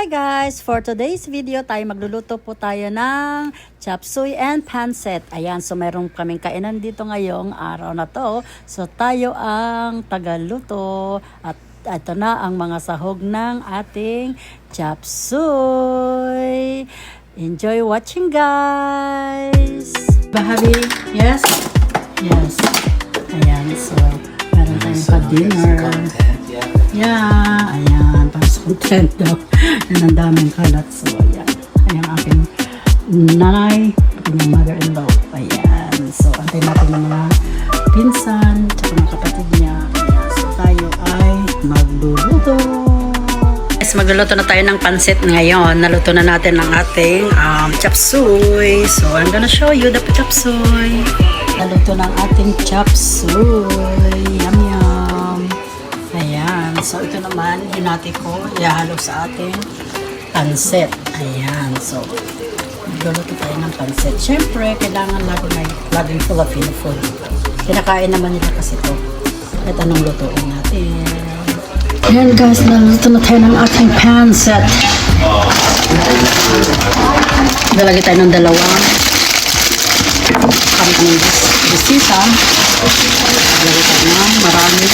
Hi guys! For today's video, magluluto po tayo ng chop suey and pancit. Ayan, so meron kaming kainan dito ngayong araw na to. So tayo ang tagaluto at ito na ang mga sahog ng ating chop suey. Enjoy watching guys! Bahabi? Yes? Yes. Ayan, so meron tayong pa-dinner. Yeah, ayan, para sa content daw. Yan ang daming kalat. So, ayan. Ayan aking nanay, aking mother-in-law. Ayan. So, antay natin ng mga pinsan, tsaka mga kapatid niya. Ayan. So, tayo ay magluluto. Guys, magluluto na tayo ng pansit ngayon. Naluto na natin ang ating chop suey. So, I'm gonna show you the chop suey. Naluto na ang ating chop suey. Yum, yum. Ayan. So, ito naman, hinati ko, ihalo sa ating pansit. Ayan. So, magluluto tayo ng pansit. Siyempre, kailangan laging Filipino food. Kinakain naman nila kasi ito. At anong lutuin natin. Ayan guys, naluto na tayo ng ating pansit. Lalagay tayo ng dalawang kami ng bisita. Lalagay tayo ng maraming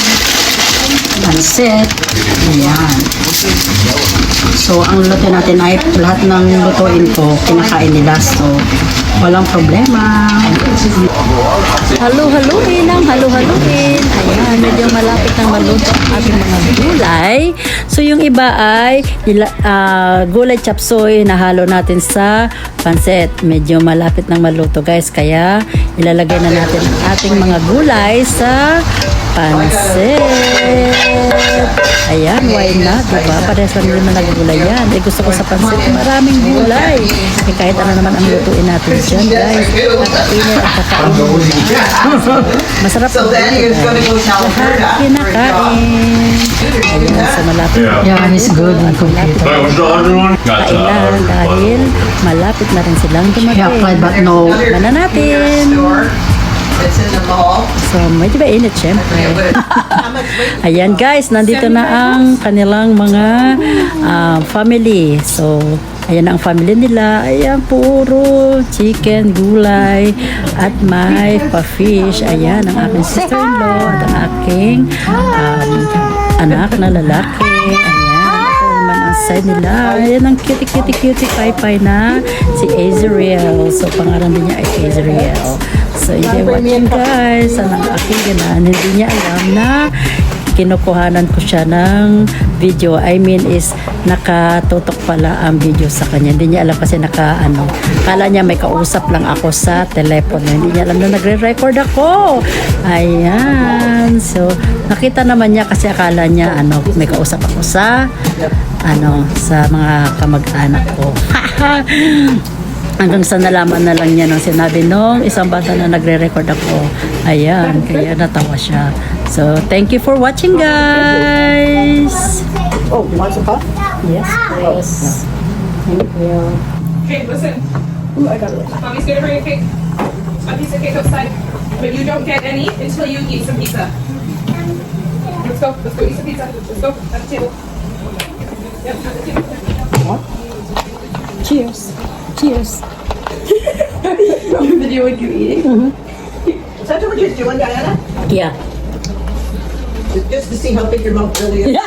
pansit. Ayan. So, ang luto natin ay lahat ng lutuin ko, kinakain nila. So, walang problema. Halu-haluin ang halu-haluin. Ayan, medyo malapit ng maluto ang ating mga gulay. So, yung iba ay gulay chop suey na halo natin sa pansit. Medyo malapit ng maluto guys. Kaya, ilalagay na natin ang ating mga gulay sa pansit. Ayan, why not? Diba? Parehas lang naman nagulay yan. Eh, gusto ko sa pansit, maraming gulay. Eh, kahit ano naman ang lutuin natin dyan, guys. Kakainin at kakainin. Masarap po. Lahat kinakain. Ayan, sa malapit. Yeah, it's good. Kailan dahil malapit na rin silang dumating. But no. Mana natin. It's in the mall. So, medyo ba init, syempre. Ayan guys, nandito na ang kanilang mga family. So, ayan ang family nila. Ayan, puro chicken, gulay, at may pa-fish. Ayan, ang aking sister-in-law at ang aking anak na lalaki. Ayan, ito naman ang side nila. Ayan ang cutie pay na si Azriel. So, pangalan din niya ay Azriel. So, enjoy watching guys. Ang aking ganan, hindi niya alam na kinukuhanan ko siya ng video. I mean is, nakatutok pala ang video sa kanya. Hindi niya alam kasi kala niya may kausap lang ako sa telepono. Hindi niya alam na nagre-record ako. Ayan. So, nakita naman niya kasi akala niya may kausap ako sa mga kamag-anak ko. Hanggang sa nalaman na lang niya nung sinabi nung isang bata na nagre-record ako. Ayan, kaya natawa siya. So, thank you for watching, guys! Oh, you want some pop? Yes, please. Thank you. Hey, listen. Ooh, I got it. Mommy's gonna bring a cake. A piece of cake outside. But you don't get any until you eat some pizza. Let's go. Let's go eat some pizza. Let's go. At the table. Yep, at the table. What? Cheers. Cheers. You're videoing you eating? Is that what you're doing, Diana? Yeah. Just to see how big your mouth really is.